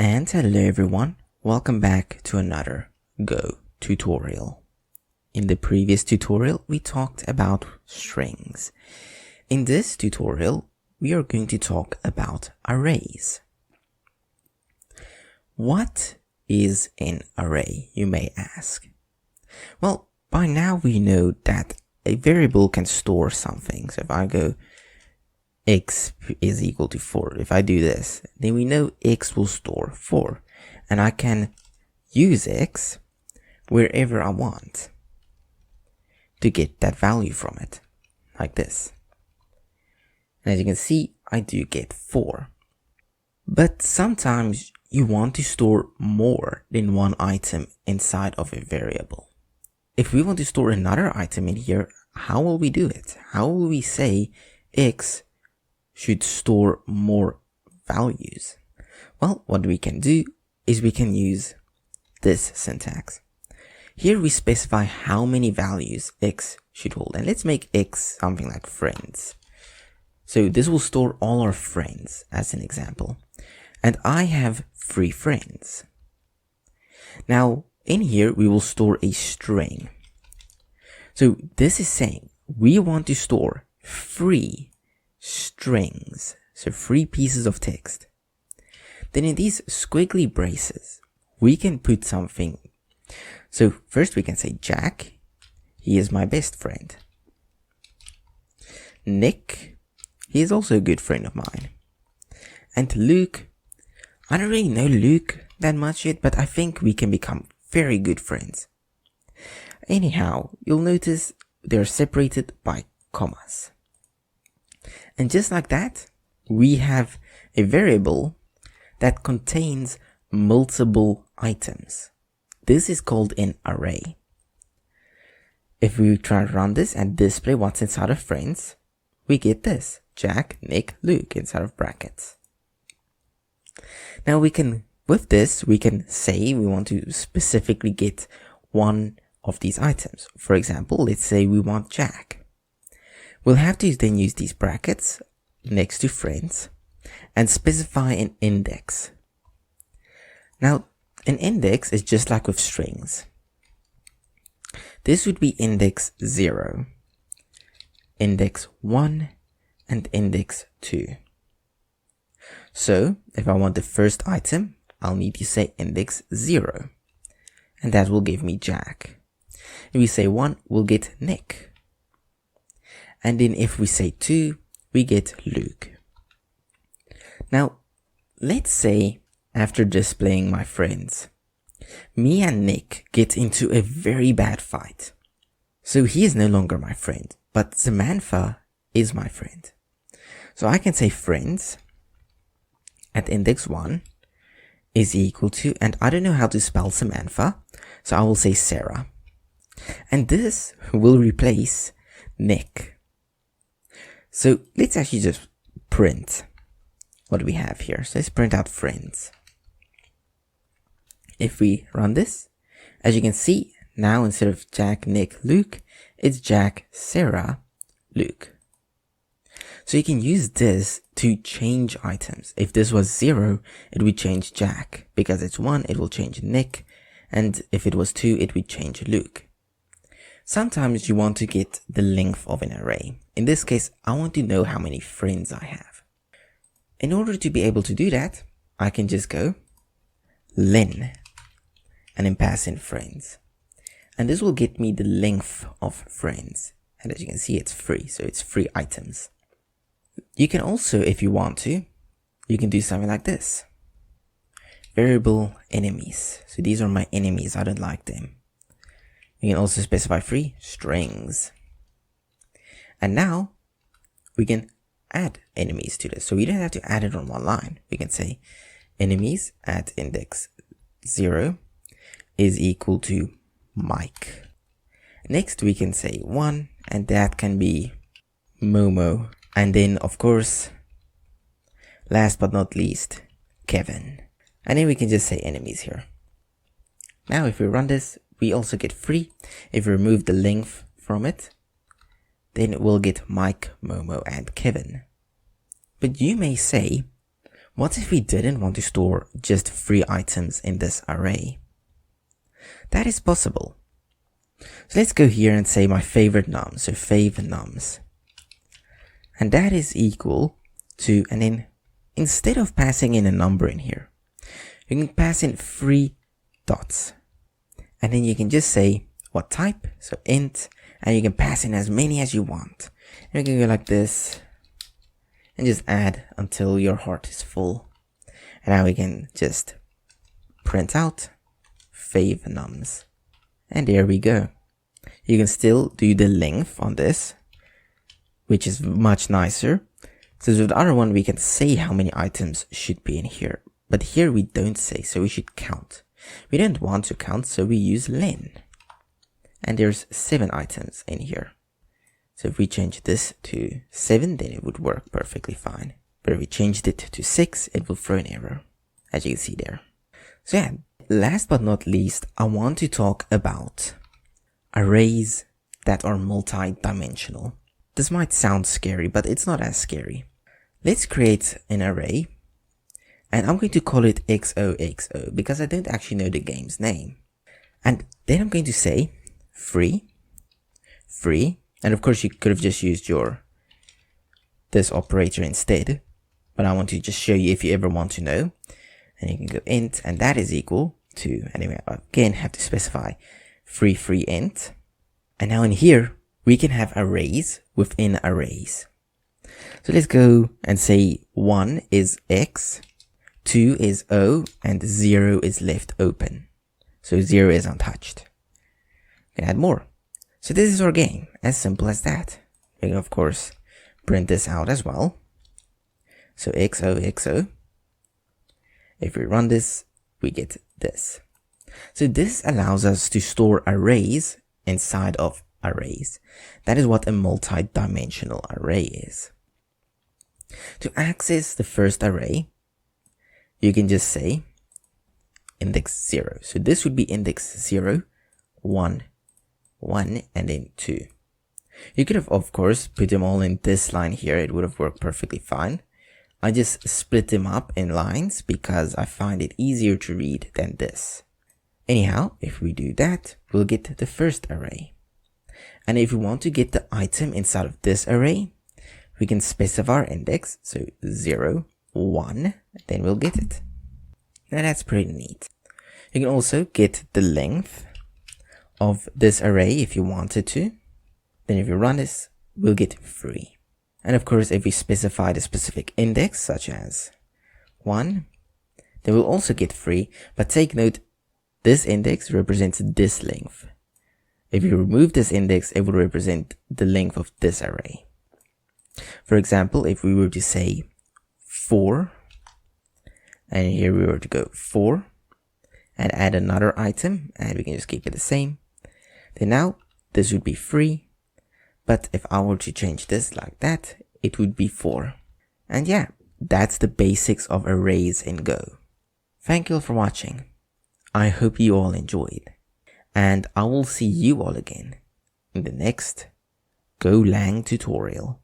And hello everyone, welcome back to another Go tutorial. In the previous tutorial, we talked about strings. In this tutorial, we are going to talk about arrays. What is an array, you may ask? Well, by now we know that a variable can store something. So if I go x is equal to 4. If I do this, then we know x will store 4. And I can use x wherever I want to get that value from it, like this. And as you can see, I do get 4. But sometimes you want to store more than one item inside of a variable. If we want to store another item in here, how will we do it? How will we say x should store more values? Well, what we can do is we can use this syntax. Here we specify how many values x should hold, and let's make x something like friends. So this will store all our friends as an example, and I have 3 friends. Now in here we will store a string. So this is saying we want to store 3 strings, so 3 pieces of text. Then in these squiggly braces, we can put something. So first we can say Jack, he is my best friend. Nick, he is also a good friend of mine. And Luke, I don't really know Luke that much yet, but I think we can become very good friends. Anyhow, you'll notice they're separated by commas. And just like that, we have a variable that contains multiple items. This is called an array. If we try to run this and display what's inside of friends, we get this: Jack, Nick, Luke inside of brackets. Now with this, we can say we want to specifically get one of these items. For example, let's say we want Jack. We'll have to then use these brackets next to friends and specify an index. Now, an index is just like with strings. This would be index 0, index 1, and index 2. So, if I want the first item, I'll need to say index 0, and that will give me Jack. If we say 1, we'll get Nick. And then if we say 2, we get Luke. Now, let's say after displaying my friends, me and Nick get into a very bad fight. So he is no longer my friend, but Samantha is my friend. So I can say friends at index 1 is equal to, and I don't know how to spell Samantha, so I will say Sarah. And this will replace Nick. So let's actually just print what we have here. So let's print out friends. If we run this, as you can see, now instead of Jack, Nick, Luke, it's Jack, Sarah, Luke. So you can use this to change items. If this was 0, it would change Jack. Because it's 1, it will change Nick. And if it was 2, it would change Luke. Sometimes you want to get the length of an array. In this case, I want to know how many friends I have. In order to be able to do that, I can just go len and then pass in friends. And this will get me the length of friends. And as you can see, it's 3, so it's 3 items. You can also, if you want to, you can do something like this. Variable enemies. So these are my enemies, I don't like them. You can also specify 3 strings. And now we can add enemies to this. So we don't have to add it on one line. We can say enemies at index 0 is equal to Mike. Next we can say 1, and that can be Momo. And then of course, last but not least, Kevin. And then we can just say enemies here. Now if we run this, we also get 3. If we remove the length from it, then we'll get Mike, Momo, and Kevin. But you may say, What if we didn't want to store just 3 items in this array? That is possible. So let's go here and say my favorite num, so fav nums. And that is equal to, and then instead of passing in a number in here, you can pass in 3 dots. And then you can just say what type, so int, and you can pass in as many as you want. And you can go like this, and just add until your heart is full. And now we can just print out fav nums. And there we go. You can still do the length on this, which is much nicer. So with the other one, we can say how many items should be in here. But here we don't say, so we should count. We don't want to count, so we use len. And there's 7 items in here. So if we change this to 7, then it would work perfectly fine. But if we changed it to 6, it will throw an error, as you can see there. So yeah, last but not least, I want to talk about arrays that are multi-dimensional. This might sound scary, but it's not as scary. Let's create an array, and I'm going to call it XOXO because I don't actually know the game's name. And then I'm going to say free, and of course you could have just used this operator instead, but I want to just show you if you ever want to know. And you can go int, and that is equal to, anyway, again have to specify free int. And now in here, we can have arrays within arrays. So let's go and say 1 is X, 2 is O, and 0 is left open. So 0 is untouched. We can add more. So this is our game, as simple as that. We can of course print this out as well. So XOXO. If we run this, we get this. So this allows us to store arrays inside of arrays. That is what a multi-dimensional array is. To access the first array, you can just say index 0. So this would be index 0, 1, 1, and then 2. You could have, of course, put them all in this line here. It would have worked perfectly fine. I just split them up in lines because I find it easier to read than this. Anyhow, if we do that, we'll get the first array. And if we want to get the item inside of this array, we can specify our index, so 0, 1, then we'll get it. Now that's pretty neat. You can also get the length of this array if you wanted to. Then if you run this, we'll get 3. And of course, if we specify the specific index, such as 1, then we'll also get 3. But take note, this index represents this length. If you remove this index, it will represent the length of this array. For example, if we were to say 4, and here we were to go 4, and add another item, and we can just keep it the same, then now this would be 3. But if I were to change this like that, it would be 4. And yeah, that's the basics of arrays in Go. Thank you all for watching. I hope you all enjoyed. And I will see you all again in the next Golang tutorial.